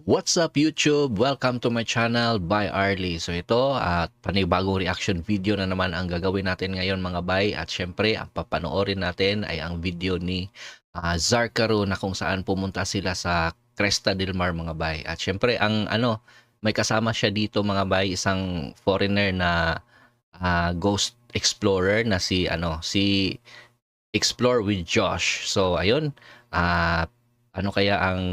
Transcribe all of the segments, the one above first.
What's up YouTube? Welcome to my channel by Arlie. So ito at panibagong reaction video na naman ang gagawin natin ngayon mga bay. At syempre ang papanoorin natin ay ang video ni Zarkaru na kung saan pumunta sila sa Cresta del Mar mga bay. At syempre ang may kasama siya dito mga bay, isang foreigner na ghost explorer na si Explore with Josh. So ayun, ano kaya ang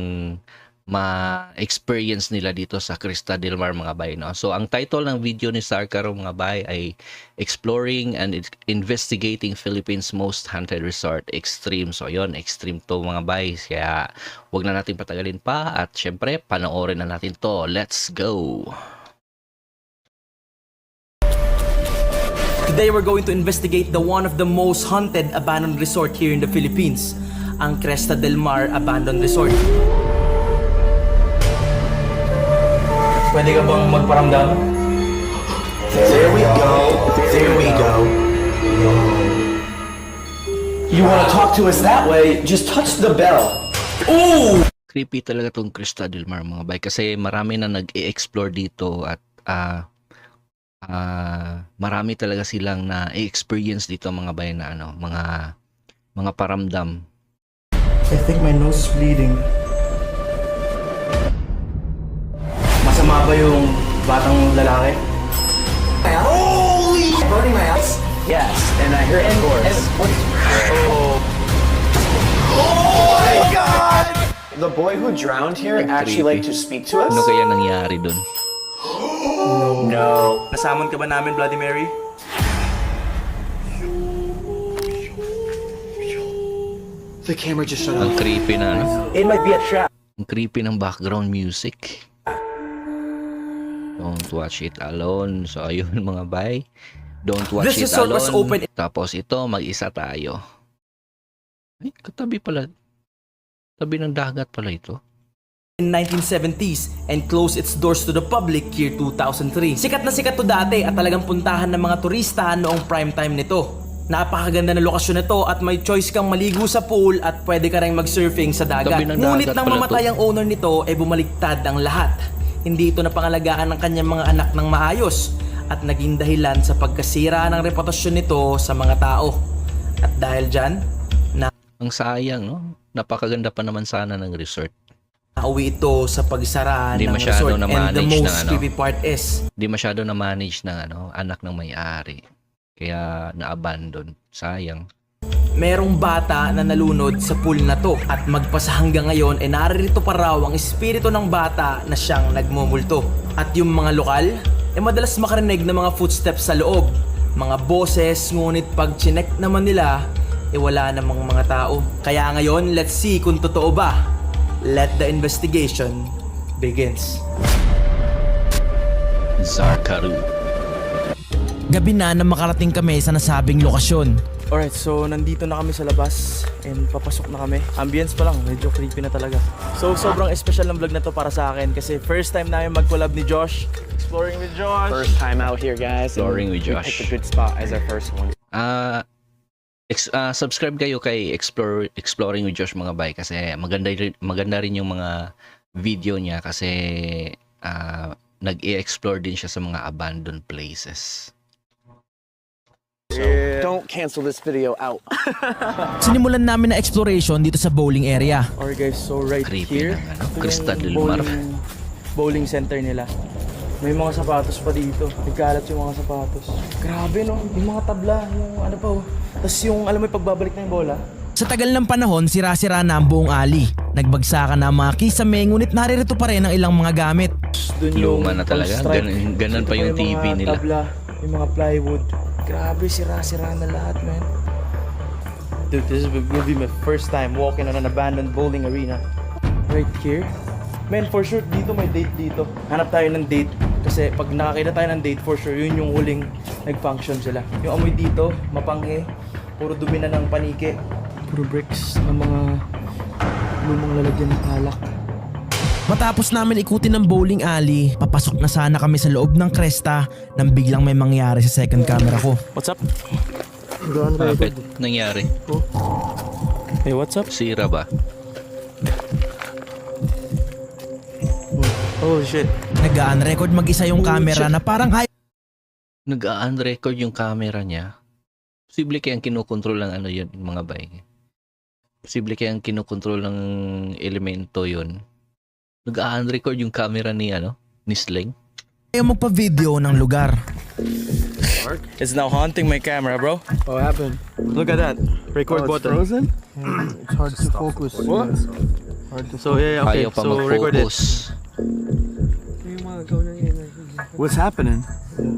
ma-experience nila dito sa Cresta del Mar mga bay, no? So ang title ng video ni Zarkaru mga bay ay Exploring and Investigating Philippines Most Haunted Resort Extreme. So yun, extreme to mga bay, kaya wag na natin patagalin pa at syempre panoorin na natin to. Let's go! Today we're going to investigate the one of the most haunted abandoned resort here in the Philippines, ang Cresta del Mar Abandoned Resort. Pwede ka bang magparamdam? There we go. There we go. You want to talk to us that way? Just touch the bell. Ooh! Creepy talaga tong Cresta del Mar mga bay kasi marami na nag-i-explore dito at marami talaga silang na-experience dito mga bay na mga paramdam. I think my nose is bleeding. Masama ba yung batang lalaki? Holy! Burning my eyes? Yes, and I heard it course. Oh my God! The boy who drowned here actually liked to speak to us? Ano kaya nangyari dun? No. Nasamon ka ba namin, Bloody Mary? The camera just shut Ang off. creepy na It might be a trap. Ang creepy ng background music. Don't watch it alone. So ayun mga bay. Don't watch This it resort alone. was open. Tapos ito, mag-isa tayo. Ay, katabi pala. Tabi ng dagat pala ito. In 1970s and closed its doors to the public year 2003. Sikat na sikat to dati at talagang puntahan ng mga turista noong prime time nito. Napakaganda na lokasyon nito at may choice kang maligo sa pool at pwede ka rin mag-surfing sa dagat. Tabi ng Ngunit dagat nang pala mamatay ang owner nito ay bumaliktad ang lahat. Hindi ito napangalagaan ng kanyang mga anak ng maayos at naging dahilan sa pagkasira ng reputasyon nito sa mga tao. At dahil dyan, Ang sayang, no? Napakaganda pa naman sana ng resort. nauwi ito sa pagsara Hindi ng masyado resort. And the na-manage most ng creepy part is, Hindi masyado na-manage ng anak ng may-ari. Kaya na-abandon. Sayang. merong bata na nalunod sa pool na to at magpasa hanggang ngayon ay naririto pa raw ang espiritu ng bata na siyang nagmumulto. At yung mga lokal ay madalas makarinig ng mga footsteps sa loob, mga boses, ngunit pag chinek naman nila wala namang mga tao. Kaya ngayon, let's see kung totoo ba. Let the investigation begins. Zarkaru. Gabi na makarating kami sa nasabing lokasyon. Alright, so nandito na kami sa labas and papasok na kami. Ambience pa lang, medyo creepy na talaga. So sobrang special ng vlog na to para sa akin kasi first time namin mag-collab ni Josh. Exploring with Josh. First time out here, guys. Exploring with We Josh. picked a good spot as our first one. Subscribe kayo kay Exploring with Josh mga bay kasi maganda rin yung mga video niya kasi nag-i-explore din siya sa mga abandoned places. Don't cancel this video out. Sinimulan namin na exploration dito sa bowling area. Alright guys, so right Creepy here, ng ito Cresta del yung Mar. bowling center nila. May mga sapatos pa dito. Nagkalat yung mga sapatos. Grabe no, yung mga tabla, yung ano pa oh. Tapos yung alam mo yung pagbabalik na yung bola. Sa tagal ng panahon, sira-sira na ang buong alley. Nagbagsakan na ang mga kisame, ngunit naririto pa rin ang ilang mga gamit. Dun Luma na talaga. pang-strike. Ganun pa yung Dito TV mga nila. Tabla, yung mga plywood. Grabe, sira-sira na lahat, man. Dude, this will be my first time walking on an abandoned bowling arena. Right here. Man, for sure, dito may date dito. Hanap tayo ng date. Kasi pag nakakita tayo ng date, for sure, yun yung huling nag-function sila. Yung amoy dito, mapanghe. Puro dumi na ng panike. Puro bricks ng mga lumang lalagyan ng alak. Matapos namin ikutin ng bowling alley, papasok na sana kami sa loob ng Cresta nang biglang may mangyari sa second camera ko. What's up? Bakit nangyari? Hey, what's up? Sira ba? Oh shit. Nag-unrecord mag-isa yung camera na parang Nag-unrecord yung camera niya. Posible kayang kinokontrol ng ano yun, mga bay. Posible kayang kinokontrol ng elemento yun. Nag-unrecord yung camera ni Sling. ayaw magpa-video ng lugar. It's now haunting my camera, bro. What happened? Look at that. Record button. Frozen? It's hard to focus. What? So yeah, okay. Ayaw pa So record it. mag-focus. What's happening?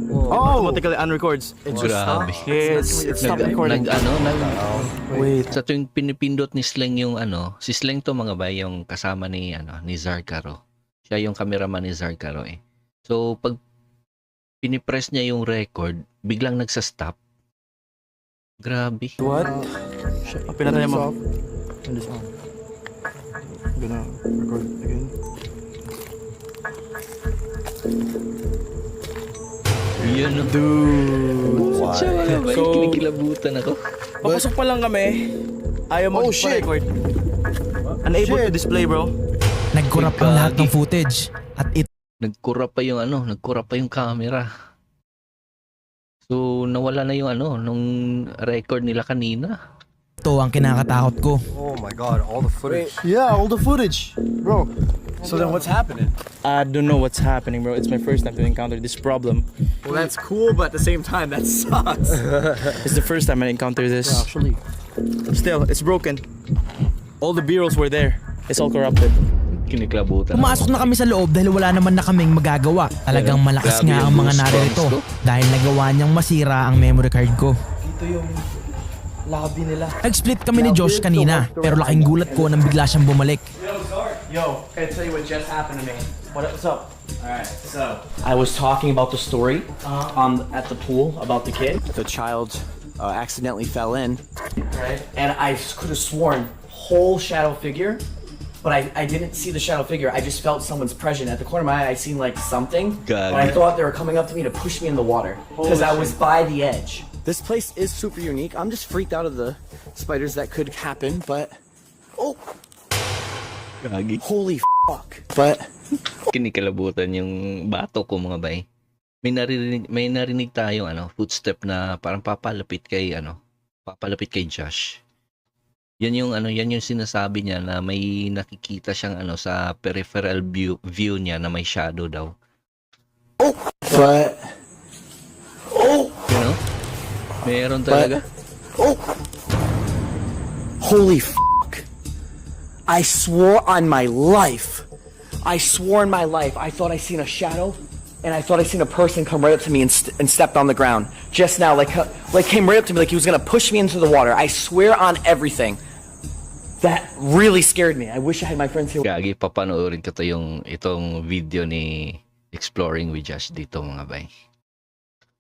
Oh, automatically unrecords. Grabe. Yes, it stopped recording. Wait. Sa tuwing pinipindot ni Sling yung si Sling to mga bay, yung kasama ni Zarkaro. Siya yung cameraman ni Zarkaro eh. So pag pinipress niya yung record, biglang nagsa-stop. Grabe. What? Pinatay mo. Turn this on. I'm gonna record again. Yan o. Dude. Siya mga bay, So- kinikilabutan ako. Papasok pa lang kami. Ayaw Oh, shit. mag-record. Unable to display, bro. Nagkurap ang lahat ng footage at Nagkurap pa yung camera. So nawala na yung nung record nila kanina. ito ang kinakatakot ko. Oh my god, all the footage. Yeah, all the footage. Bro. So then what's happening? I don't know what's happening, bro. It's my first time to encounter this problem. Well, that's cool, but at the same time, that sucks. It's the first time I encounter this. Actually, Still, it's broken. All the B-rolls were there. It's all corrupted. Kiniklabutan. Pumasok na kami sa loob dahil wala naman na kaming magagawa. Talagang malakas Grabe nga ang yung mga goosebumps naririto ko. dahil nagawa niyang masira ang memory card ko. Ito yung lobby nila. Nag-split kami ni Josh kanina pero laking gulat ko nang bigla siyang bumalik. Yo, can I tell you what just happened to me? What's up? Alright, so I was talking about the story at the pool about the kid. The child accidentally fell in, Right. and I could have sworn whole shadow figure, but I didn't see the shadow figure. I just felt someone's presence at the corner of my eye. I seen like something, God. and I thought they were coming up to me to push me in the water because I was by the edge. This place is super unique. I'm just freaked out of the spiders that could happen, but oh, Gagi. holy fuck! But Kinikilabutan yung bato ko mga bay. May narinig tayong footstep na parang papalapit kay Josh. Yan yung sinasabi niya na may nakikita siyang sa peripheral view niya na may shadow daw. but You know? Meron talaga. holy fuck! I swore on my life. I swore in my life. I thought I seen a shadow, and I thought I seen a person come right up to me and stepped on the ground just now. Like came right up to me like he was gonna push me into the water. I swear on everything. That really scared me. I wish I had my friends here. Gagi, papanoorin ko itong video ni Exploring with Josh dito mga bay.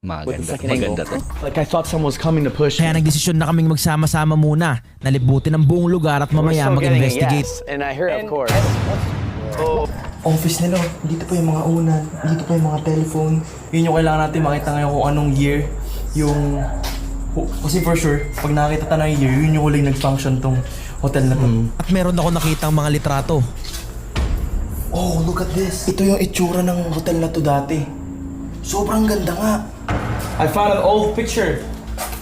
With the second Maganda angle. to. Like I thought someone was coming to push me. Kaya nagdesisyon na kaming magsama-sama muna, nalibutin ang buong lugar at mamaya mag-investigate. And I hear, of course. Office nila. Dito pa yung mga unan. Dito pa yung mga telephone. Yun yung kailangan natin makita ngayon kung anong year yung... Kasi for sure, pag nakita tayo ng year, yun yung huling nag-function tong hotel na to. At meron ako nakitang mga litrato. Oh, look at this. Ito yung itsura ng hotel na to dati. Sobrang ganda nga. I found an old picture.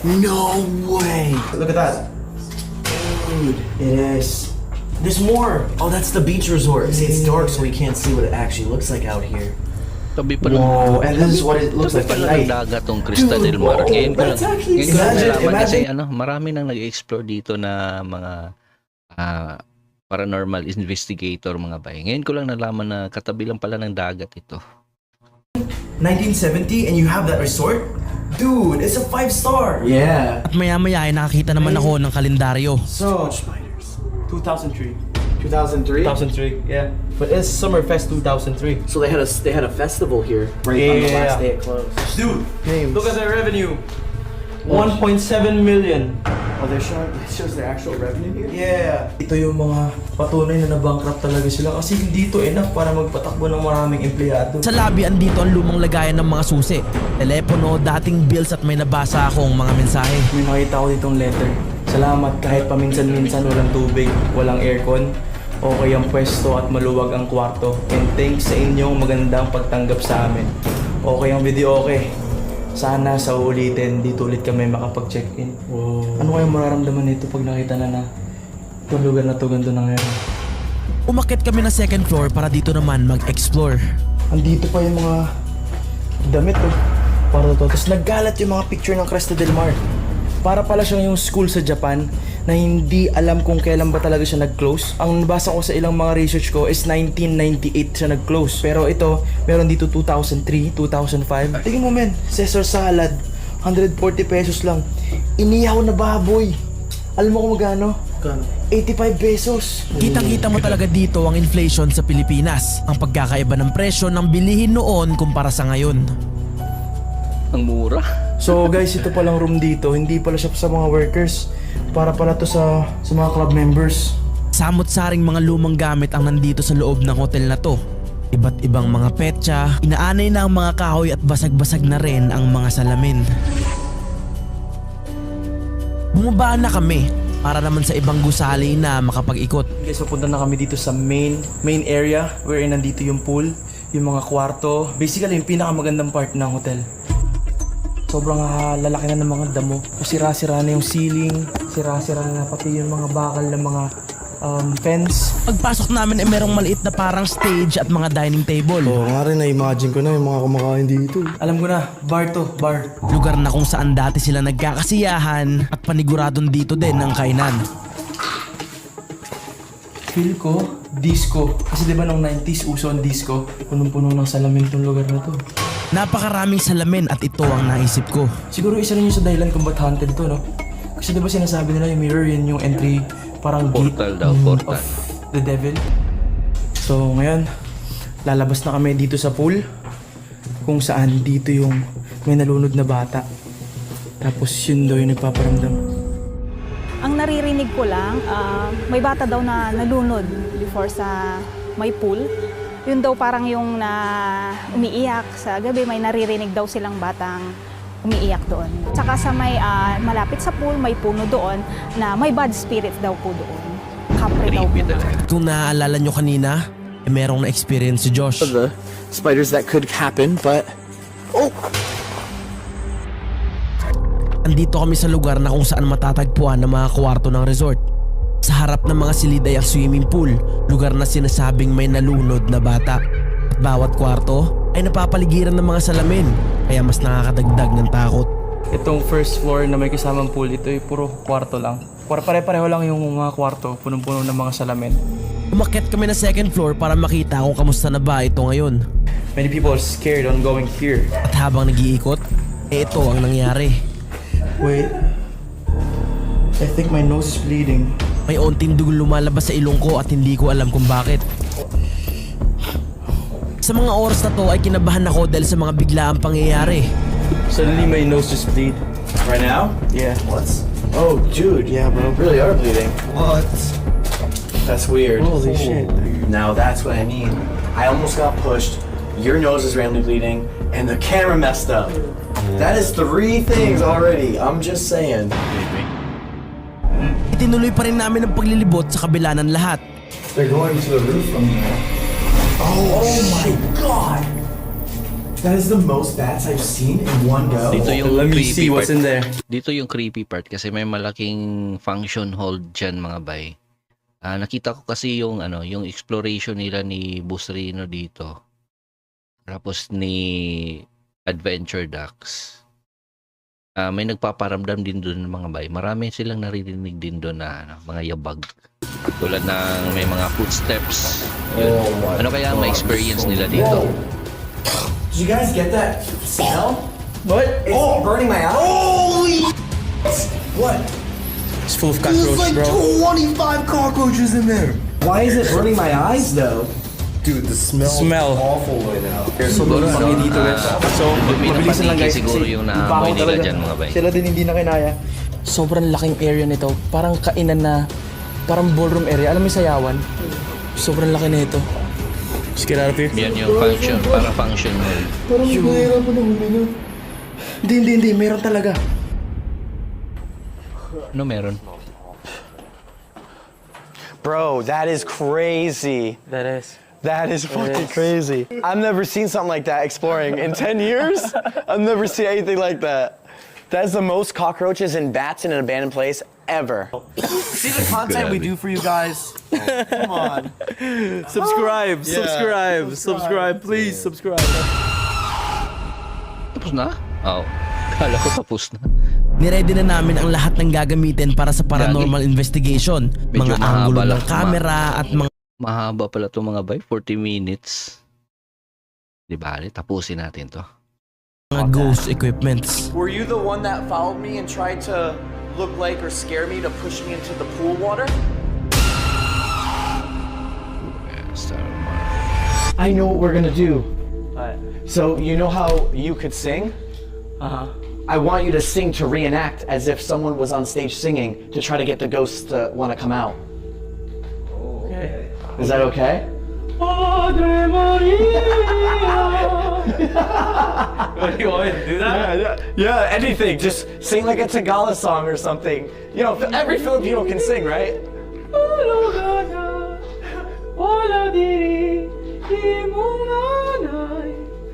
No way. Look at that. Dude, it is. There's more. Oh, that's the beach resort. See, it's dark, so we can't see what it actually looks like out here. Tabi pa lang. Whoa, and this is what it looks like Tabi at pa lang night. ng dagat tong Crista del Mar. Dude, Ngayon ko lang, that's actually ngayon ko lang Imagine- nalaman kasi imagine- marami nang nag-explore dito na mga paranormal investigator mga bay. Ngayon ko lang nalaman na katabi lang pala ng dagat ito. 1970 and you have that resort? Dude, it's a 5-star. Yeah. At maya-maya ay nakakita naman ako ng kalendaryo. So, spiders. 2003. 2003. 2003, yeah. But it's Summerfest 2003. So they had a festival here right on the last day it closed. Dude, look at their revenue. 1.7 million. Oh, it shows their actual revenue here. Yeah. Ito yung mga patunay na nabankrupt talaga sila kasi hindi ito enough para magpatakbo ng maraming empleyado. Sa lobby andito ang lumang lagayan ng mga susi, telepono, dating bills at may nabasa akong mga mensahe. May nakita ko ditong letter. Salamat kahit paminsan-minsan walang tubig, walang aircon. Okay ang pwesto at maluwag ang kwarto. And thanks sa inyong magandang pagtanggap sa amin. Okay ang video, okay. Sana sa uulitin, dito ulit kami makapag-check-in. Ano kaya mararamdaman nito pag nakita na itong lugar na to ganito na ngayon? Umakyat kami na second floor para dito naman mag-explore. Andito pa yung mga damit para to. Tapos naggalat yung mga picture ng Cresta del Mar. Para pala siyang yung school sa Japan na hindi alam kung kailan ba talaga siya nag-close. Ang nabasa ko sa ilang mga research ko is 1998 siya nag-close. Pero ito, meron dito 2003, 2005. Tingin mo men, Caesar salad, 140 pesos lang. Inihaw na baboy. Alam mo kung magkano? 85 pesos. Kitang-kita mo talaga dito ang inflation sa Pilipinas. Ang pagkakaiba ng presyo ng bilihin noon kumpara sa ngayon. Ang mura. So guys, ito palang room dito, hindi pala siya sa mga workers. Para pala to sa mga club members. Samot-saring mga lumang gamit ang nandito sa loob ng hotel na to. Iba't ibang mga petsa, inaanay na ang mga kahoy at basag-basag na rin ang mga salamin. Bumaba na kami para naman sa ibang gusali na makapag-ikot. Guys, pupunta na kami dito sa main area wherein nandito yung pool, yung mga kwarto. Basically, yung pinakamagandang part ng hotel. Sobrang lalaki na ng mga damo. Sira-sira na yung ceiling, sira-sira na pati yung mga bakal ng mga fence. Pagpasok namin ay merong maliit na parang stage at mga dining table. Oo nga rin, na-imagine ko na yung mga kumakain dito. Alam ko na, bar to, bar. Lugar na kung saan dati sila nagkakasiyahan at paniguradong dito din ang kainan. Feel ko, disco. Kasi diba nung 90s uso ang disco. Punong-puno ng salamin tong lugar na to. Napakaraming salamin at ito ang naisip ko. Siguro isa rin yung sa dahilan kung ba't haunted to, no? Kasi diba sinasabi nila yung mirror, yun yung entry, parang gate Portal daw, portal. of the devil. So ngayon, lalabas na kami dito sa pool, kung saan dito yung may nalunod na bata. Tapos yun daw yung nagpaparamdam. Ang naririnig ko lang, may bata daw na nalunod before sa may pool. Yun daw parang yung na umiiyak sa gabi, may naririnig daw silang batang umiiyak doon. Tsaka sa may malapit sa pool, may puno doon na may bad spirits daw po doon. Kapre daw po. Creepy talaga. Kung naaalala nyo kanina, merong na-experience si Josh. The spiders that could happen, but Andito kami sa lugar na kung saan matatagpuan ng mga kwarto ng resort. Sa harap ng mga silid ay ang swimming pool, lugar na sinasabing may nalunod na bata. At bawat kwarto ay napapaligiran ng mga salamin, kaya mas nakakadagdag ng takot. Itong first floor na may kasamang pool, ito ay puro kwarto lang. Pare-pareho lang yung mga kwarto, punong-puno ng mga salamin. Umakyat kami na second floor para makita kung kamusta na ba ito ngayon. Many people are scared on going here. At habang nag-iikot, ito ang nangyari. Wait. I think my nose is bleeding. May onting dugo lumalabas sa ilong ko at hindi ko alam kung bakit. Sa mga oras na to ay kinabahan ako dahil sa mga biglaang pangyayari. Suddenly my nose just bleed. Right now? Yeah. What's? Oh, dude. Yeah, bro. Really are bleeding. What? That's weird. Holy shit. Now that's what I mean. I almost got pushed. Your nose is randomly bleeding, and the camera messed up. That is 3 things already. I'm just saying. Itinuloy pa rin namin ang paglilibot sa kabila ng lahat. They're going to the roof from here. Oh my god! That is the most bats I've seen in one go. Dito yung Let me creepy see what's part. in there. Dito yung creepy part kasi may malaking function hall dyan mga bay. Nakita ko kasi yung yung exploration nila ni Busrino dito. Tapos ni Adventure Ducks. May nagpaparamdam din doon ng mga bay. Marami silang naririnig din doon na mga yabag. Tulad ng may mga footsteps. Yun. Ano kaya ang ma-experience nila dito? Did you guys get that smell? What? It's burning my eyes. Holy! What? It's full of cockroaches, bro. 25 cockroaches in there. Why is it burning my eyes though? Dude, the smell. Smell. Awful right now. Siguro Sobrang bangi dito, guys. So, mabilisan lang guys. siguro kasi yung baho naamoy nila talaga. dyan mga bay. Sila din hindi na kinaya. Sobrang laking area nito. Parang kainan na, parang ballroom area. Alam mo yung sayawan? Sobrang laki na ito. Just get out of here. Yan yung function, para function hall. Parang mahirap na huminga. Hindi. Meron talaga. Ano meron? Bro, that is crazy. That is. That is fucking is. crazy. I've never seen something like that exploring. In 10 years, I've never seen anything like that. That's the most cockroaches and bats in an abandoned place ever. See the content we do for you guys? Come on. Subscribe, subscribe, please subscribe. Tapos na? Oo. Kala ko tapos na. Niready na namin ang lahat ng gagamitin para sa paranormal investigation. Medyo Mga angulo mahaba ng lang. camera at mga Mahaba pala to mga bay. 40 minutes. Di ba? Tapusin natin to. ghost equipments. Were you the one that followed me and tried to look like or scare me to push me into the pool water? I know what we're gonna do. So you know how you could sing? I want you to sing to reenact as if someone was on stage singing to try to get the ghosts to want to come out. Okay. Is that okay? Padre Maria. What do you want me to do that? Yeah, anything. Just sing like a Tagalog song or something. You know, every Filipino can sing, right?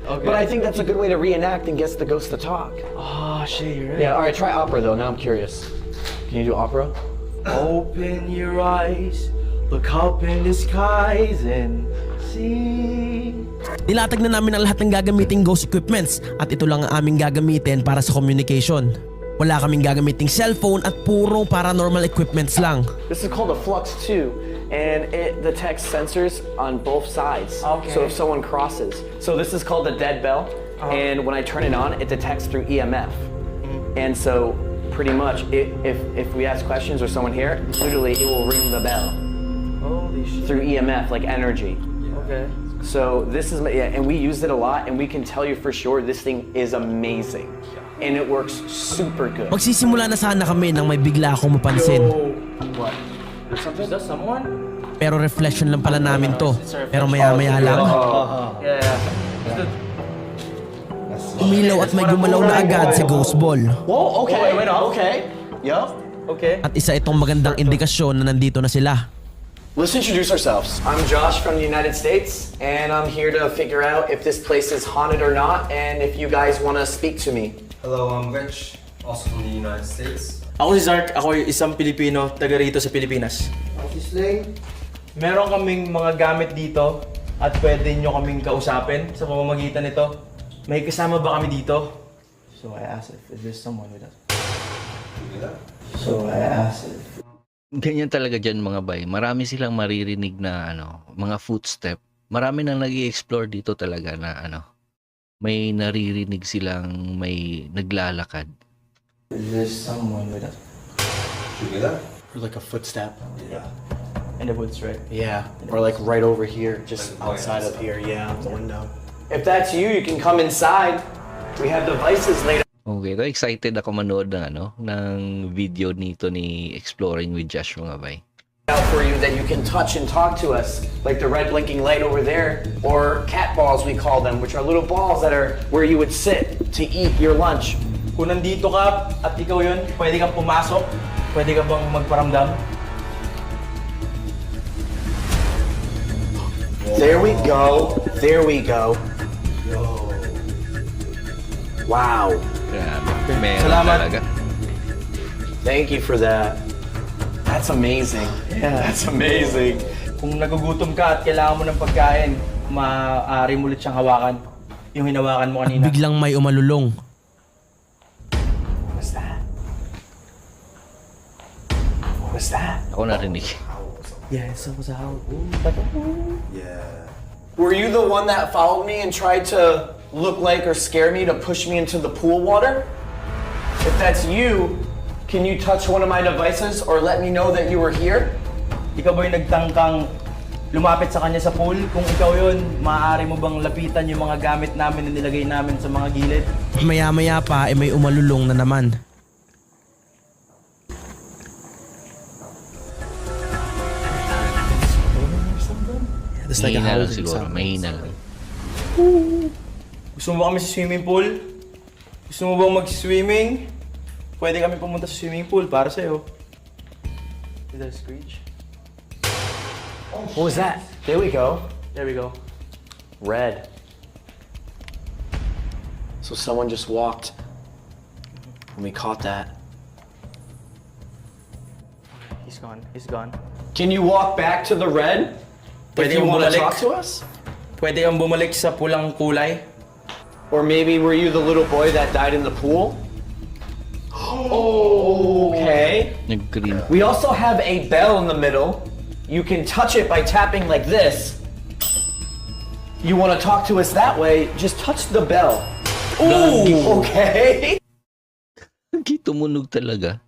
Okay. But I think that's a good way to reenact and gets the ghost to talk. Oh shit, you're right. Yeah, alright, try opera though. Now I'm curious. Can you do opera? Open your eyes, look up in the skies and see. Nilatag na namin ang lahat ng gagamiting ghost equipments at ito lang ang aming gagamitin para sa communication. Wala kaming gagamiting cellphone at puro paranormal equipments lang. This is called a Flux 2, and it detects sensors on both sides. Okay. So if someone crosses. So this is called the dead bell, and when I turn it on, it detects through EMF. And so pretty much, if we ask questions or someone here, literally it will ring the bell Holy shit. through EMF, like energy. Okay. So this is, yeah, and we used it a lot, and we can tell you for sure this thing is amazing. And it works super good. Magsisimula na sana kami nang may bigla akong mapansin. What? Is that someone? Pero reflection lang pala namin to. Pero maya-maya lang, Yeah. umilaw at may gumalaw na agad sa ghost ball. Whoa, okay, wait, okay. Yup. Okay. At isa itong magandang indikasyon na nandito na sila. Let's introduce ourselves. I'm Josh from the United States, and I'm here to figure out if this place is haunted or not, and if you guys want to speak to me. Hello, I'm Rich, also from the United States. Ako si Zark, ako ay isang Pilipino, taga rito sa Pilipinas. Meron kaming mga gamit dito at pwede nyo kaming kausapin sa pamamagitan nito. May kasama ba kami dito? So I asked if there's someone with us. So I asked if... Ganyan talaga dyan mga bay. Marami silang maririnig na mga footstep. Marami nang nag-i-explore dito talaga na may naririnig silang may naglalakad. Is there someone with us? Like a footstep. In the woods, right? Yeah, or like right over here, just outside of here. Yeah, out the window. If that's you, you can come inside. We have devices later. Okay, so excited ako manood ng video nito ni Exploring with Josh mga bay. Out for you that you can touch and talk to us, like the red blinking light over there, or cat balls we call them, which are little balls that are where you would sit to eat your lunch. Kung nandito ka at ikaw yun, pwede kang pumasok, pwede ka bang magparamdam? There we go. There we go. Wow. Grabe, meron Salamat. talaga. Thank you for that. That's amazing. Yeah. That's amazing. Kung nagugutom ka at kailangan mo ng pagkain, maaari mo ulit siyang hawakan. Yung hinawakan mo At kanina. biglang may umalulong. What was that? What was that? Ako narinig. Yeah, so was how. Were you the one that followed me and tried to look like or scare me to push me into the pool water? If that's you, can you touch one of my devices or let me know that you were here? Ikaw ba yung nagtangkang lumapit sa kanya sa pool? Kung ikaw yun, maaari mo bang lapitan yung mga gamit namin na nilagay namin sa mga gilid? Maya-maya pa ay may umalulong na naman. Mahina lang siguro, mahina lang. Gusto mo ba kami sa swimming pool? Gusto mo bang mag-swimming? Pwede kami pumunta sa swimming pool para sa'yo. Is that a screech? What was that? There we go. There we go. Red. So someone just walked and we caught that. He's gone. He's gone. Can you walk back to the red? Pwede If you yung want to bumalik. talk to us? Pwede yung bumalik sa pulang kulay. Or maybe were you the little boy that died in the pool? Okay. Nag-green. We also have a bell in the middle. You can touch it by tapping like this. You want to talk to us that way, just touch the bell. Ooh, okay. Hindi tumunog talaga.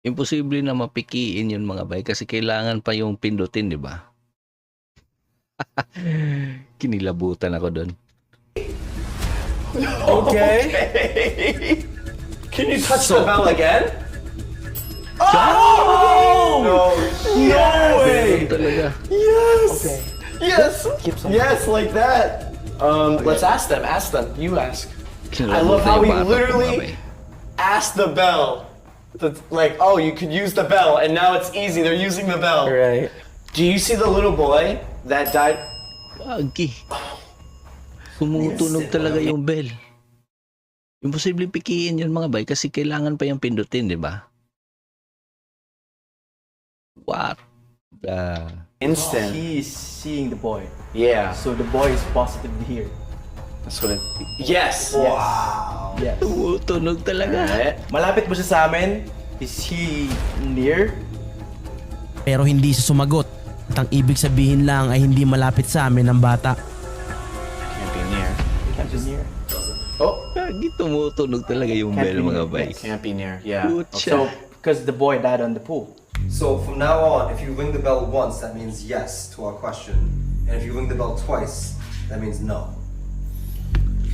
Imposible na mapikiin yun mga bay kasi kailangan pa yung pindutin, di ba? Kinilabutan ako doon. Okay. Can you touch the bell again? Oh! No way! Talaga. Yes! Okay. Yes! Yes, like that. Let's ask them. Ask them. You ask. I love how we literally asked the bell. Like, oh, you could use the bell, and now it's easy. They're using the bell. Right. Do you see the little boy that died? Agi. Tumutunog talaga yung bell. Imposible pikiin yun mga bay kasi kailangan pa yung pindutin, di ba? What the... Instant. He is seeing the boy. Yeah. So the boy is positively here. That's what it. Yes. Wow. Yes. Tumutunog talaga. Alright. Malapit ba siya sa amin? Is he near? Pero hindi siya sumagot. At ang ibig sabihin lang ay hindi malapit sa amin ang bata. Can't be near. Can't be near. Oh. Agi, tumutunog talaga yung Can't bell be mga near. bay. Can't be near. Yeah. Pucha. So, because the boy died on the pool. So from now on, if you ring the bell once, that means yes to our question. And if you ring the bell twice, that means no.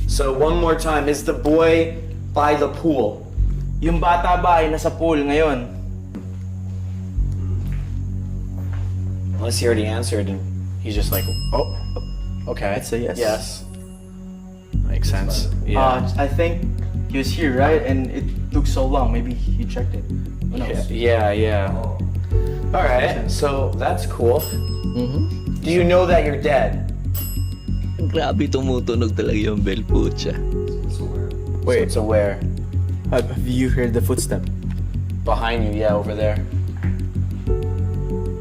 So one more time, is the boy by the pool? Yung bata ba ay nasa pool ngayon? Unless he already answered and he's just like, oh, okay. It's a yes. Yes. Makes sense. Yeah. I think he was here, right? And it took so long. Maybe he checked it. Who knows? Yeah, yeah. All right. So that's cool. Do you know that you're dead? Grabe tumutunog talaga yung bell, pucha. Wait. So where? Have you heard the footstep? Behind you, yeah, over there.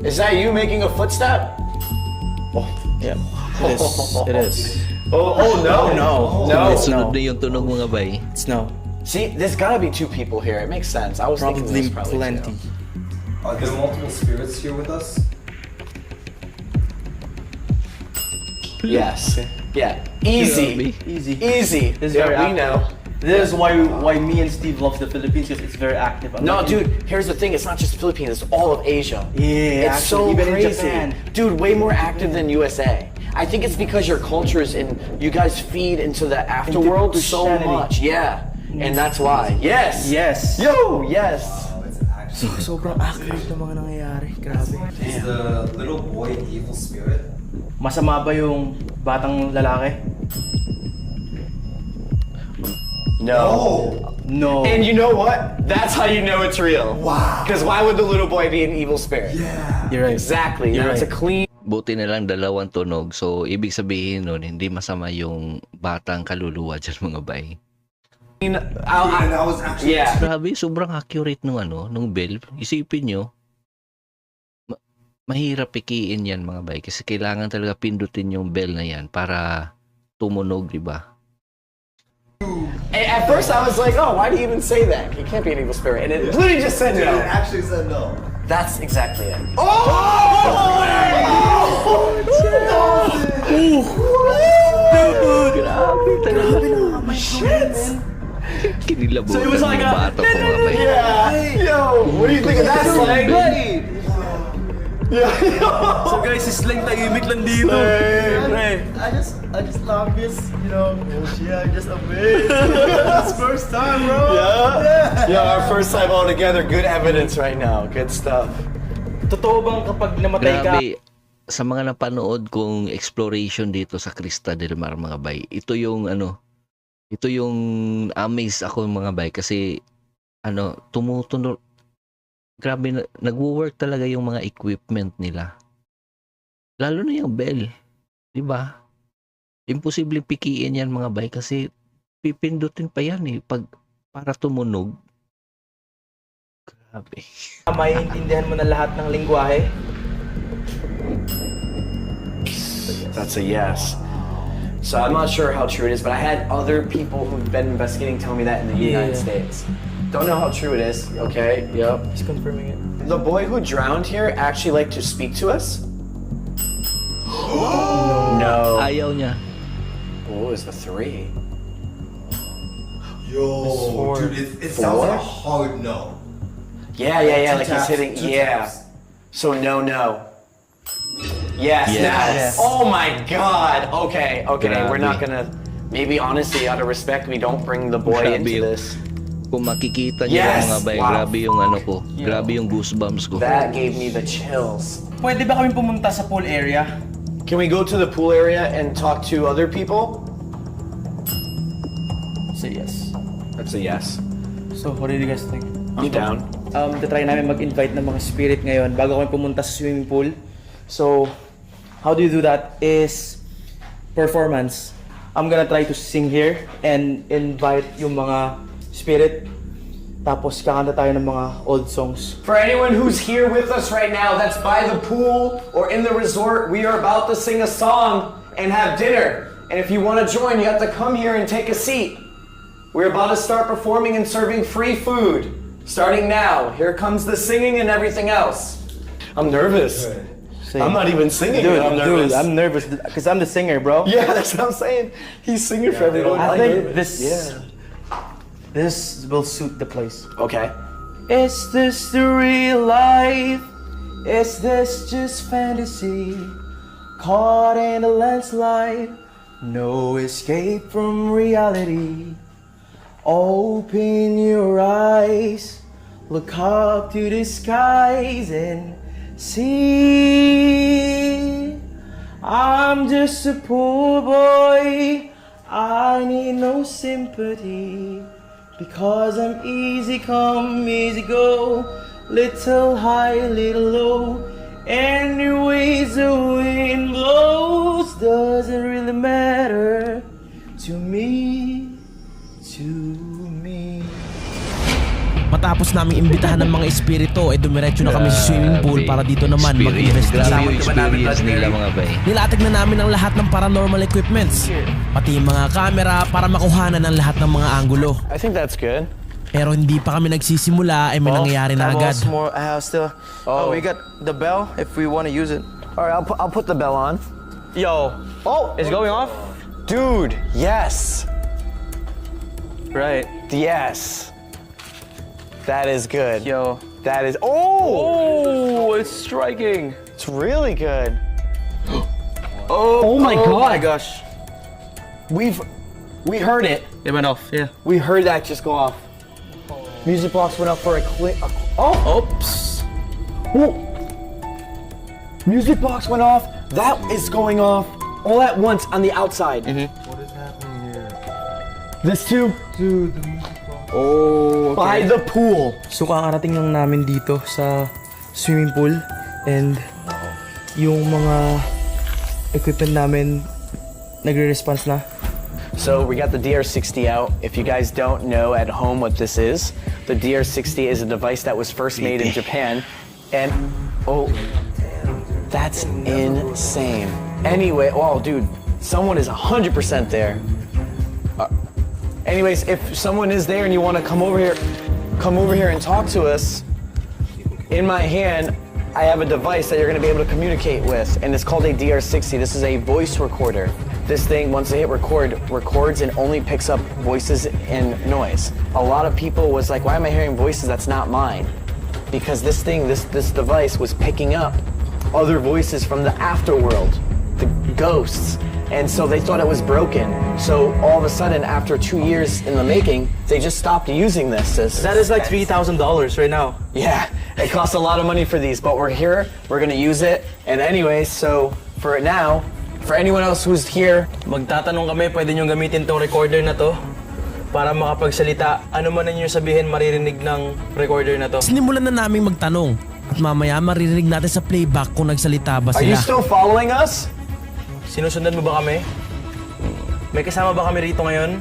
Is that you making a footstep? Yeah. It is. It is. Oh no. No. No. Sunod na yung tunog mga bay. It's no. See, there's gotta be two people here. It makes sense. I was thinking Probably there's probably plenty. two. Are there multiple spirits here with us? Yes. Yeah. Easy. Easy. Easy. This is Yeah, very we know. This is why me and Steve love the Philippines because it's very active. No, Unlike dude, here's the thing. It's not just Philippines. It's all of Asia. Yeah, It's so actually, even in crazy. Japan. Dude, way more active than USA. I think it's because your cultures and you guys feed into the afterworld so Christianity. much. Yeah. And that's why. Yes. Yes. Yo, yes. Oh, it's actually. Sobrang accurate ng mga nangyayari. Grabe. Is the little boy an evil spirit? Masama ba yung batang lalaki? No. No. And you know what? That's how you know it's real. Wow. Because why would the little boy be an evil spirit? Yeah. You're right. Exactly. You're Now it's a right. clean. Buti na lang dalawang tunog. So, ibig sabihin nun, hindi masama yung batang kaluluwa dyan mga bay. And that was actually. Yeah. Grabe, sobrang accurate nung nung bell. Isipin nyo, mahirap pikiin yan mga bay kasi kailangan talaga pindutin yung bell na yan para tumunog, di ba? At first I was like, oh, why do you even say that? He can't be an evil spirit. And it literally just said Dude, no. it actually said no. That's exactly it. Grabe talaga. Kinilabutan So it was like ng a- bata ko mga bay. Yeah. Yo, what do you think of that slang? Yeah. So guys, si Slang tahimik lang dito. I just love this, you know. Yeah, I'm just amazed. It's first time, bro. Yeah. Yeah, our first time all together. Good evidence right now. Good stuff. Totoo bang kapag namatay ka, Grabe, sa mga napanood kong exploration dito sa Crista del Mar mga bay, ito yung amaze ako mga bay kasi tumutunog. Grabe, nagwo-work talaga yung mga equipment nila. Lalo na yung bell, 'di ba? Imposible pikiin yan mga bay kasi pipindutin pa yan eh pag para tumunog. Grabe. Maiintindihan mo na lahat ng lingwahe? That's a yes. So I'm not sure how true it is, but I had other people who've been investigating tell me that in the United States. Don't know how true it is. Okay. Yep. He's confirming it. The boy who drowned here actually liked to speak to us. No. Ayaw niya. What was the 3? Yo, dude, it sounds like a hard no. Yeah. Like he's hitting. Yeah. So no. Yes. Yes. Oh my God. Okay. We're not Grabe. gonna. Maybe honestly, out of respect, we don't bring the boy Grabe into yun. this. Kung makikita niyo Yes! mga bay, Wow. grabe yung ano ko. Grabe yung goosebumps ko. That gave me the chills. Pwede ba kami pumunta sa pool area? Can we go to the pool area and talk to other people? Say yes. That's a yes. So, what do you guys think? I'm down. Try namin mag-invite ng mga spirit ngayon bago kami pumunta sa swimming pool. So, how do you do that is performance. I'm gonna try to sing here and invite yung mga spirit. Tapos kakanta tayo ng mga old songs. For anyone who's here with us right now that's by the pool or in the resort, we are about to sing a song and have dinner. And if you want to join, you have to come here and take a seat. We're about to start performing and serving free food. Starting now. Here comes the singing and everything else. I'm nervous. I'm not even singing. Dude, I'm nervous. I'm nervous because I'm the singer, bro. Yeah, that's what I'm saying. He's singing for everyone. I think this will suit the place. Okay. Is this the real life? Is this just fantasy? Caught in a landslide, no escape from reality. Open your eyes, look up to the skies and see. I'm just a poor boy, I need no sympathy. Because I'm easy come, easy go, little high, little low. Anyways the wind blows, doesn't really matter to me, to me. Matapos naming imbitahan ng mga espiritu, dumiretso na kami sa swimming pool para dito naman mag-investigate. Grabe yung experience nila mga bay. Nilatag na namin ang lahat ng paranormal equipments, pati yung mga camera para makuhanan ang lahat ng mga anggulo. I think that's good. Pero hindi pa kami nagsisimula may nangyayari na agad. We got the bell if we want to use it. All right, I'll put the bell on. Yo, Oh, it's going off? dude, yes. Right. Yes. That is good. Yo. That is. Oh! Oh, it's striking. It's really good. Oh my God. gosh. We heard it. It went off, yeah. We heard that just go off. Music box went up for a click. Oh! Oops. Whoa. Music box went off. That is going off all at once on the outside. What is happening here? This too. Dude, the music box. Oh, by the pool. So kakarating lang namin dito sa swimming pool and yung mga equipment namin nagre-response na. So we got the DR60 out. If you guys don't know at home what this is, the DR60 is a device that was first made in Japan. And, oh, that's insane. Anyway, oh dude, someone is 100% there. Anyways, if someone is there and you want to come over here and talk to us, in my hand, I have a device that you're going to be able to communicate with, and it's called a DR60. This is a voice recorder. This thing, once they hit record, records and only picks up voices and noise. A lot of people was like, why am I hearing voices that's not mine? Because this thing, this device was picking up other voices from the afterworld, the ghosts. And so they thought it was broken. So all of a sudden, after 2 years in the making, they just stopped using this. That is like $3,000 right now. Yeah, it costs a lot of money for these, but we're here, we're gonna use it. And anyways, so for now, for anyone else who's here, Magtatanong kami, pwede nyo gamitin tong recorder na to para makapagsalita. Ano man ninyo sabihin, maririnig ng recorder na to. Sinimulan na naming magtanong At mamaya maririnig natin sa playback kung nagsalita ba Are you sila. still following us? Sinusundan mo ba kami? May kasama ba kami rito ngayon?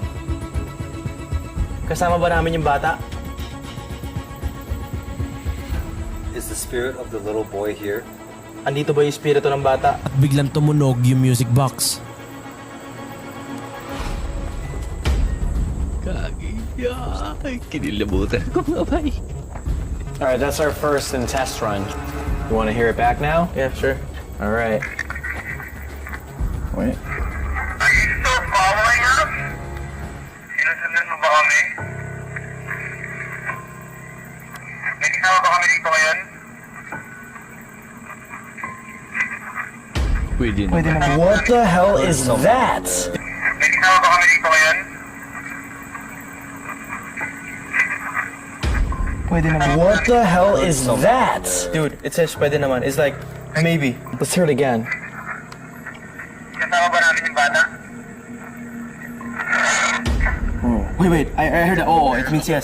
Kasama ba namin yung bata? Is the spirit of the little boy here? Andito ba yung espiritu ng bata? At biglang tumunog yung music box. Ay, kinilabutan ko mga bay. All right, that's our first and test run. You want to hear it back now? Yeah, sure. All right. Wait. Are you still following us? Sinusundan mo ba kami? May kasama ba kami dito ngayon? Pwede naman. What the hell is that? May kasama ba kami dito ngayon? What the hell is that? Dude, it says pwede naman. It's like, maybe. Let's hear it again. Kasama ba namin yung bata? Wait. I heard that. Oh, it means yes.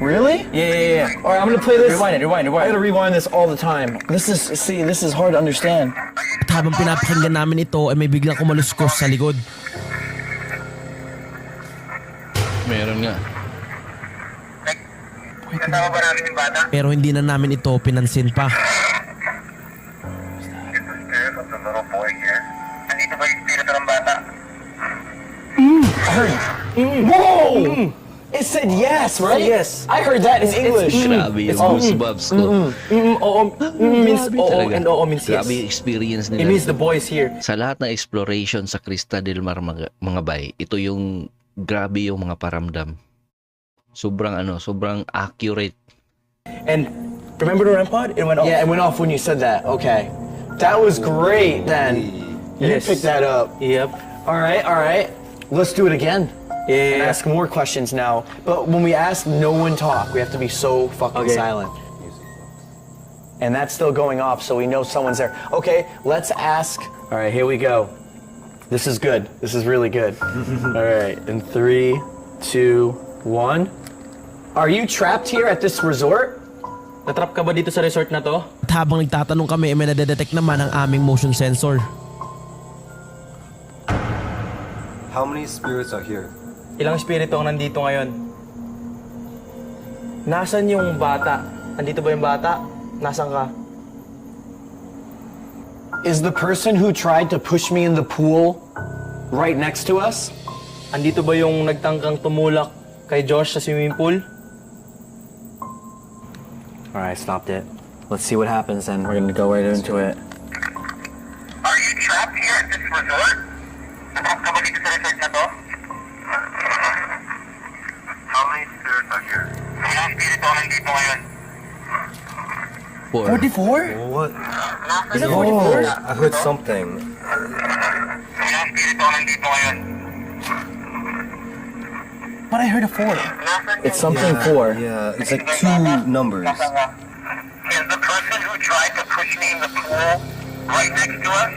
Really? Yeah. All right, I'm gonna play this. Rewind it. I gotta rewind this all the time. This is hard to understand. At habang pinapakinggan namin ito ay may biglang kumaluskos sa likod. Meron nga. Kasama ba namin yung bata? Pero hindi na namin ito pinansin pa. Is the spirit of the little boy here? Andito ba yung espiritu ng bata? Whoa! It said yes, right? Yes. I heard that in English. Grabe yung goosebumps ko. Oo means oo Talaga. and oo means yes. Grabe yung experience It nila. means the boy's here. Sa lahat ng exploration sa Crista del Mar mga bay, ito yung grabe yung mga paramdam. Sobrang accurate. And remember the REM pod? It went off. Yeah, it went off when you said that. Okay. That was great then. You Yes. picked that up. Yep. All right. Let's do it again. And Yeah. ask more questions now. But when we ask, no one talk. We have to be so fucking Okay. silent. And that's still going off, so we know someone's there. Okay, let's ask. All right, here we go. This is good. This is really good. All right, in 3, 2, 1. Are you trapped here at this resort? Natrap ka ba dito sa resort na to? At habang nagtatanong kami ay may nadedetect naman ang aming motion sensor. How many spirits are here? Ilang espiritu ang nandito ngayon? Nasaan yung bata? Andito ba yung bata? Nasaan ka? Is the person who tried to push me in the pool right next to us? Andito ba yung nagtangkang tumulak kay Josh sa swimming pool? All right, stopped it. Let's see what happens then. We're gonna go right into it. Are you trapped here at this resort? Natrap ka ba dito sa resort na to? How many spirits are here? Ilang espiritu ang nandito ngayon? 44? What? Is it 44? I heard something. Ilang espiritu ang nandito ngayon? But I heard a 4. It's something for. Yeah, it's like two numbers. Is the person who tried to push me in the pool right next to us?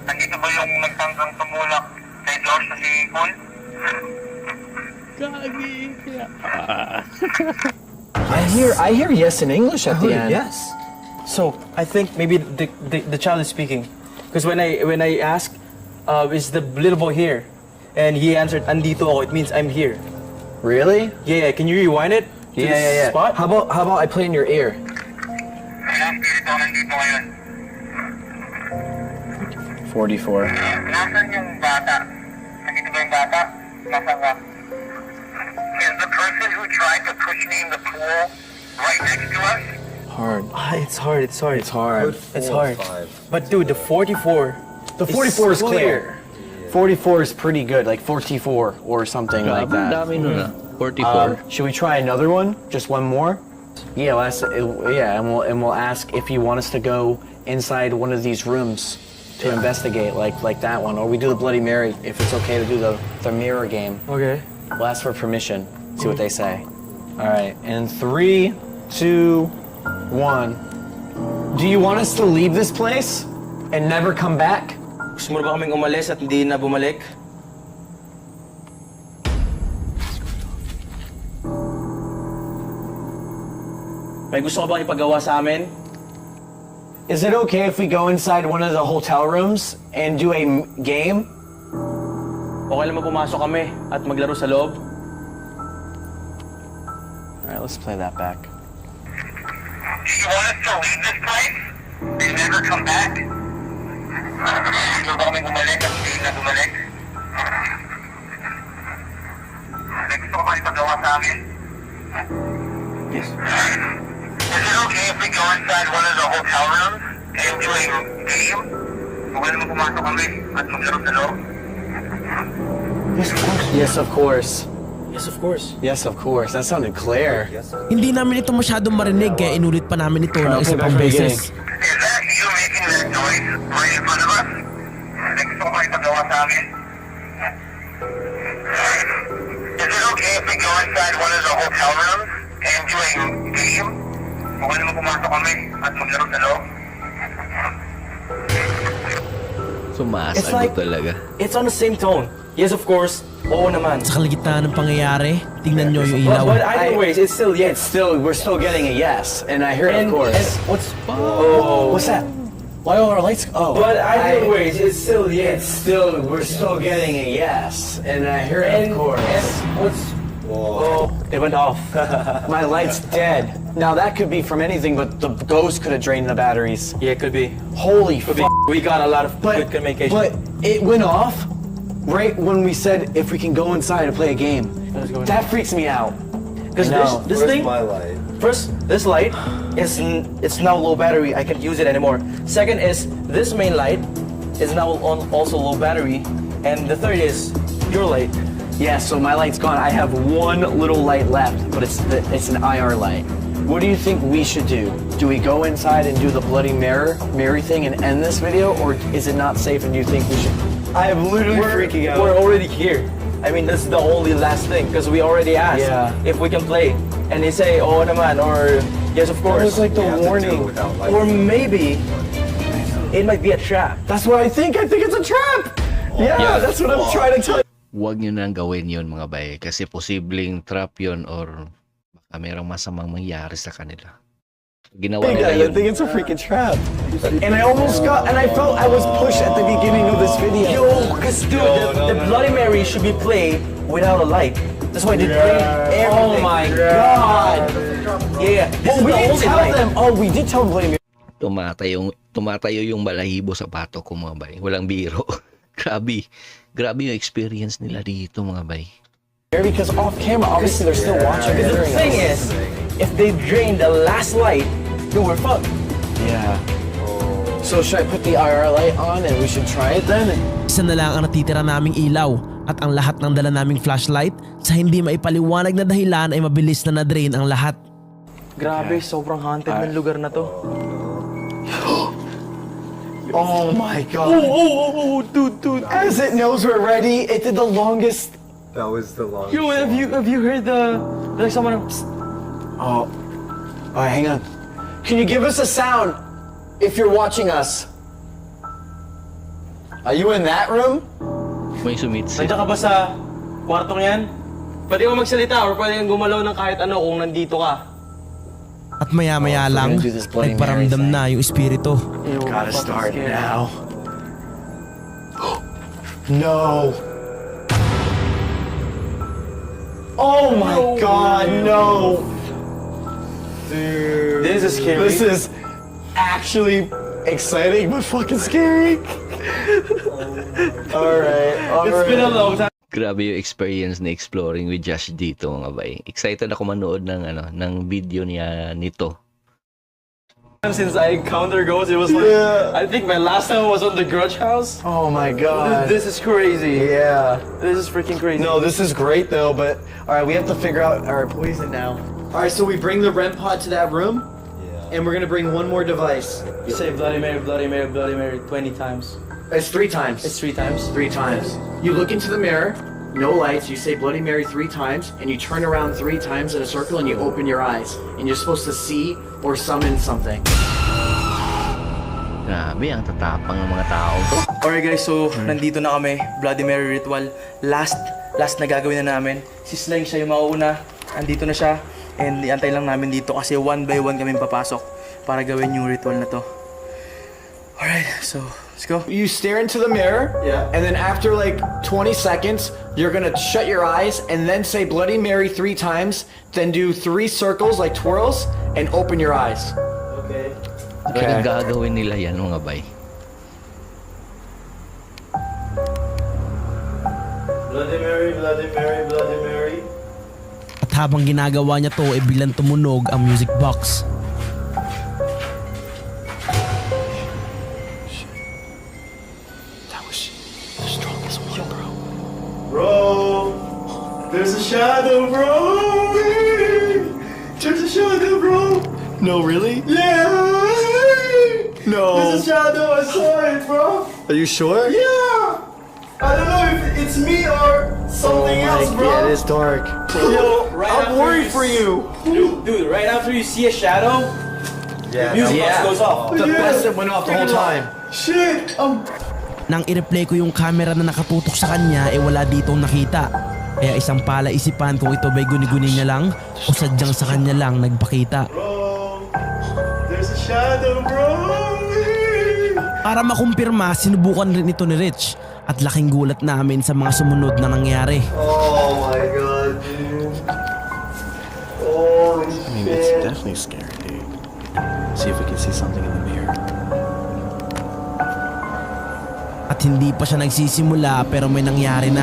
Nandito ba yung nagtanggang tumulak kay Josh sa swimming pool? I hear yes in English at the end. Yes. So I think maybe the child is speaking, because when I asked, is the little boy here, and he answered, "Andito ako." It means I'm here. Really? Yeah. Can you rewind it? To this Spot? How about I play in your ear? Ilang espiritu ang nandito ngayon? 44. Nasaan yung bata? Nandito ba yung bata? Nasaan ka? Is the person who tried to push me in the pool right next to us? Hard. It's hard. It's hard. It's hard. It's 4 or hard. 5. But dude, the 44. The 44 is clear. 44 is pretty good, like 44 or something like Grabe, that. dami nun 44. Should we try another one? Just one more? Yeah, and we'll ask if you want us to go inside one of these rooms to investigate, like that one, or we do the Bloody Mary if it's okay to do the mirror game. Okay. We'll ask for permission. See what they say. All right, in 3, 2, 1. Do you want us to leave this place and never come back? Gusto mo ba kaming umalis at hindi na bumalik? May gusto ka bang ipagawa sa amin? Is it okay if we go inside one of the hotel rooms and do a game? Okay lang ba pumasok kami at maglaro sa loob? Alright, let's play that back. Do you want us to leave this place and never come back? Gusto ba kami bumalik at hindi na bumalik? May gusto ko kayo pagawa sa amin? Yes. Is it okay if we go inside one of the hotel rooms and do a game? Okay naman pumasok kami at maglaro sa loob? Yes, of course. Yes, of course. Yes, of course. That sounded clear. Hindi namin ito masyadong marinig kaya inulit pa namin ito ng isa pang beses. Is that you making that noise right in front of us? May gusto ko kayo pagawa sa amin? Is it okay if we go inside one of the hotel rooms and do a game? Okay naman pumasok kami at maglaro sa loob? Sumasagot talaga. It's on the same tone. Yes, of course. Oo naman. Sa kalagitnaan ng pangyayari, tingnan nyo yung ilaw. But either ways, it's still yes. We're still getting a yes, and I hear it, of course. What's that? Why are our lights? Oh. But either ways, it's still yes. We're still getting a yes, and I hear it, of course. It went off. My light's dead. Now that could be from anything, but the ghost could have drained the batteries. Yeah, could be. Holy Could fuck. be. We got a lot of good communication. But it went off right when we said if we can go inside and play a game. That freaks me out. Because this thing, my light? first, this light it's now low battery. I can't use it anymore. Second is this main light is now also low battery, and the third is your light. Yeah, so my light's gone. I have one little light left, but it's an IR light. What do you think we should do? Do we go inside and do the Bloody Mary thing and end this video, or is it not safe and you think we should? I am literally freaking out. We're already here. I mean, that's the only last thing because we already asked if we can play, and they say, "Oh, naman," or "Yes, of course." It was like the warning. Or maybe it might be a trap. That's what I think. I think it's a trap. Yeah, that's what I'm trying to tell you. Huwag nyo nang gawin yun mga bay. Kasi posibleng trap yun or baka mayroong masamang mangyari sa kanila. Ginawa nila I yun. think it's a freaking trap. And I almost got, and I felt I was pushed at the beginning of this video. Yo, because dude, the Bloody Mary should be played without a light. That's why they play everything. Oh my god. Yeah, this is We the did only tell light. them. Oh, we did tell them Bloody Mary. Tumatayo yung balahibo sa pato ko mga bay. Walang biro. Grabe yung experience nila dito mga bay. Because off camera, obviously they're still watching. Because the thing is, if they drain the last light, then we're fucked. Yeah. So should I put the IR light on and we should try it then? Isa na lang ang natitira naming ilaw at ang lahat ng dala naming flashlight sa hindi maipaliwanag na dahilan ay mabilis na na-drain ang lahat. Grabe, sobrang haunted ng lugar na to. Oh my god. Oh, dude. As it knows we're ready, it did the longest. That was the longest. Yo, have you heard like someone? Oh, hang on. Can you give us a sound if you're watching us? Are you in that room? May sumitsit. Nandiyan ka ba sa kwartong yan? Pwede ka magsalita or pwede kang gumalaw ng kahit ano kung nandito ka. At maya-maya lang, do this Bloody Mary nagparamdam thing. na yung espiritu. Gotta start now. No. Oh my god, no. Dude. This is scary. This is actually exciting but fucking scary. Alright. It's been a long time. Grabe yung experience na exploring with Josh dito mga bay. Excited ako manood ng video niya nito. Since I encountered ghosts, it was like, I think my last time was on the Grudge House. Oh my god. This is crazy. Yeah. This is freaking crazy. No, this is great though, but alright, we have to figure out our poison now. Alright, so we bring the REM pod to that room, and we're gonna bring one more device. You say Bloody Mary, Bloody Mary, Bloody Mary 20 times. It's 3 times. It's 3 times. 3 times. You look into the mirror, no lights, you say Bloody Mary 3 times, and you turn around 3 times in a circle and you open your eyes. And you're supposed to see or summon something. Grabe, ang tatapang ng mga tao to. Alright guys, so nandito na kami. Bloody Mary ritual. Last na gagawin na namin. Si Slang siya yung mauuna. Andito na siya. And iantay lang namin dito kasi one by one kami papasok para gawin yung ritual na to. Alright, so let's go. You stare into the mirror, Yeah. and then after like 20 seconds, you're gonna shut your eyes and then say Bloody Mary 3 times, then do 3 circles like twirls, and open your eyes. Okay. Talagang gagawin nila yan mga bay. Bloody Mary, Bloody Mary, Bloody Mary. At habang ginagawa niya to, biglang tumunog ang music box. That was the strongest one, bro. Bro, there's a shadow, bro. There's a shadow, bro. No, really? Yeah. No. There's a shadow. I saw it, bro. Are you sure? Yeah. I don't know if it's me or something else, bro. Yeah, it is dark. Yo, Right I'm after worried you for you. Dude, right after you see a shadow, Yeah. music box goes off. The best that went off the whole time. Shit. Nang i-replay ko yung camera na nakatutok sa kanya, wala ditong nakita. Kaya isang palaisipan kung ito ba'y guni-guni niya lang o sadyang sa kanya lang nagpakita. Bro, there's a shadow, bro. Para makumpirma, sinubukan rin ito ni Rich at laking gulat namin sa mga sumunod na nangyari. Oh my god, dude. Holy shit. Definitely scary, dude. See if we can see something in the mirror. At hindi pa siya nagsisimula pero may nangyari na.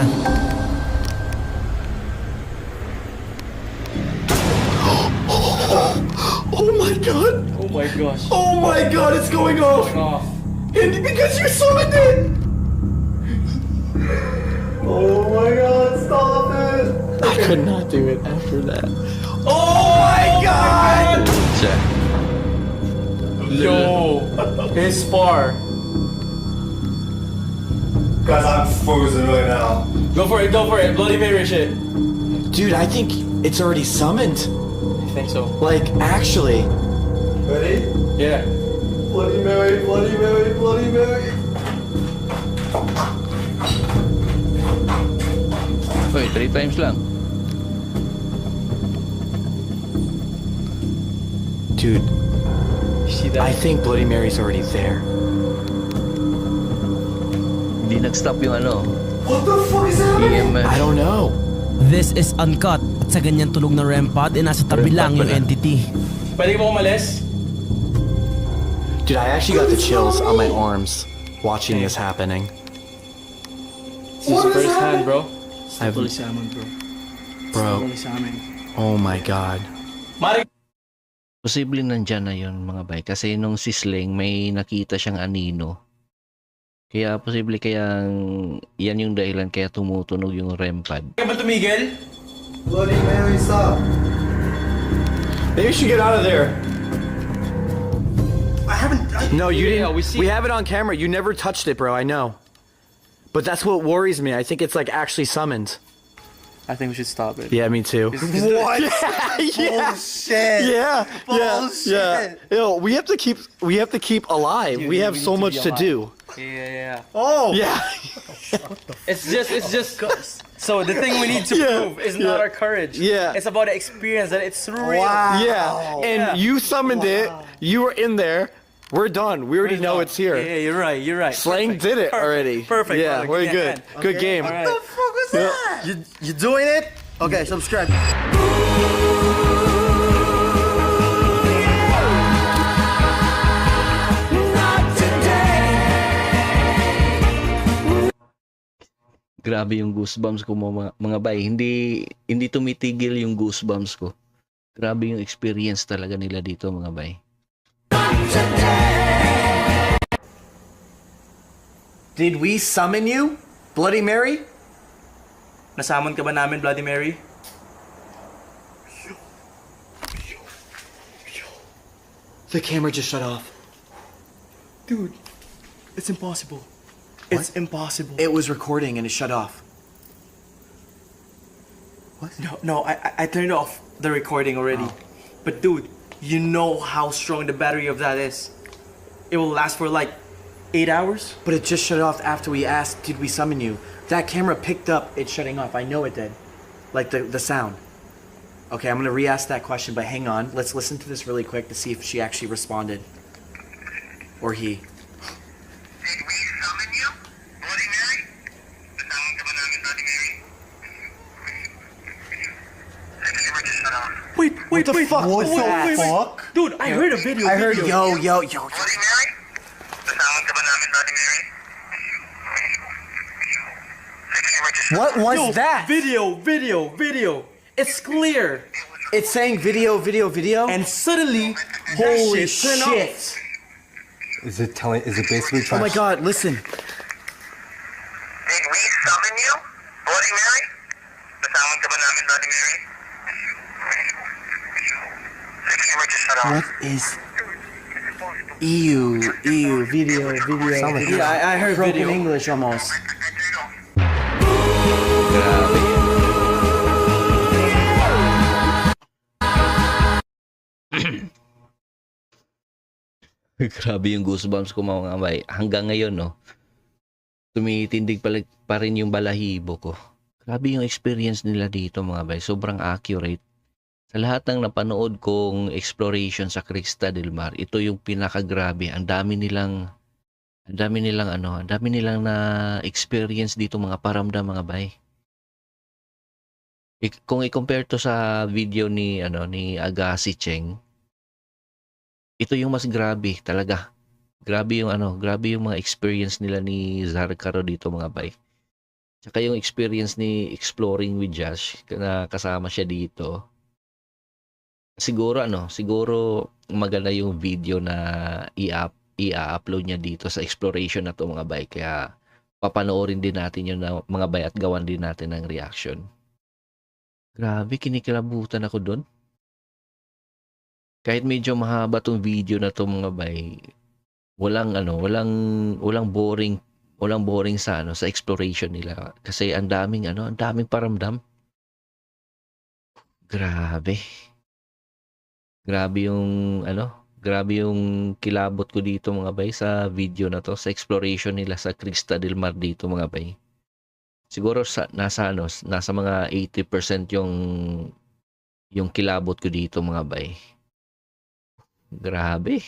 Oh my god. Oh my gosh. Oh my god, it's going off. Off. And because you summoned it. Oh my god, stop it. I could not do it after that. Oh my god. Siya. Yo, it's far. Guys, I'm frozen right now. Go for it, Bloody Mary shit. Dude, I think it's already summoned. I think so. Like, actually. Ready? Yeah. Bloody Mary, Bloody Mary, Bloody Mary. Uy, 3 times lang. Dude, You see that? I think Bloody Mary's already there. Hindi nag-stop yung ano. What the fuck is happening? EMF. I don't know. This is uncut. At sa ganyan tulog na REM pod, nasa tabi lang yung entity. Pwede ka ba umalis? Dude, I actually got the chills on my arms watching this happening. This is first hand, bro. I've, Fully sa amin, bro. bro, Fully sa amin. oh my god. Mari Posible nandyan na yun mga bay. Kasi nung si Sling, may nakita siyang anino. Kaya posible kayang yan yung dahilan kaya tumutunog yung REM pad. ka ba tumigil? Bloody Mary, stop. Maybe you should get out of there. I haven't. No, you Yeah, didn't. we see- We have it on camera. You never touched it, bro. I know. But that's what worries me. I think it's like actually summoned. I think we should stop it. Yeah, me too. What? Yeah. Bullshit. Yeah, Bullshit. yeah. Yo, we have to keep alive. Dude, we have we so need to much be to alive. do. Yeah. Oh. Yeah. It's just. So the thing we need to Yeah, prove is not yeah. our courage. Yeah. It's about the experience that it's real. Wow. Yeah. And you summoned it. You were in there. We're done. We already know it's here. Yeah, you're right. Slang did it already. Perfect. Yeah, brother. very Give me a good. hand. Good game. All right. What the fuck was that? You doing it? Okay, subscribe. Grabe yung goosebumps ko mga bay. Hindi tumitigil yung goosebumps ko. Grabe yung experience talaga nila dito mga bay. Did we summon you, Bloody Mary? Nasamon ka ba namin, Bloody Mary? The camera just shut off. Dude, it's impossible. It's impossible. It was recording and it shut off. No, I turned off the recording already. But dude, you know how strong the battery of that is. It will last for like 8 hours. But it just shut off after we asked, did we summon you? That camera picked up it shutting off. I know it did. Like the sound. Okay, I'm gonna re-ask that question, but hang on. Let's listen to this really quick to see if she actually responded. Or he. Wait, the fuck was wait, that? wait, wait. Dude, I heard a video. I heard yo. Bloody Mary? Kasama ka ba namin, Bloody Mary? The camera just What was Yo, that? Video. It's clear. It's saying video. And suddenly, Holy that shit turned shit! off. Is it basically Oh trying my god! Listen. Did we summon you? Bloody Mary? Kasama ka ba namin, Bloody Mary? The camera just shut off. What is? Ew, video. Yeah, I heard broken video. English almost. Grabe. Grabe yung goosebumps ko mga bay. Hanggang ngayon, no, tumitindig pa rin yung balahibo ko. Grabe yung experience nila dito mga bay. Sobrang accurate. Sa lahat ng napanood kong exploration sa Crista del Mar, ito yung pinakagrabe. Ang dami nilang na experience dito mga paramdam mga bay. Kung i-compare to sa video ni Agassi Cheng, ito yung mas grabe talaga. Grabe yung mga experience nila ni Zarkaro dito mga bay. Tsaka yung experience ni Exploring with Josh na kasama siya dito. Siguro maganda yung video na i-upload niya dito sa exploration na to mga bay. Kaya papanoorin din natin yun na mga bay at gawan din natin ng reaction. Grabe, kinikilabutan ako doon. Kahit medyo mahaba tong video na to mga bay, walang boring sa sa exploration nila kasi ang daming paramdam. Grabe yung kilabot ko dito mga bay sa video na to, sa exploration nila sa Crista del Mar dito mga bay. Siguro nasa mga 80% yung kilabot ko dito mga bay. Grabe.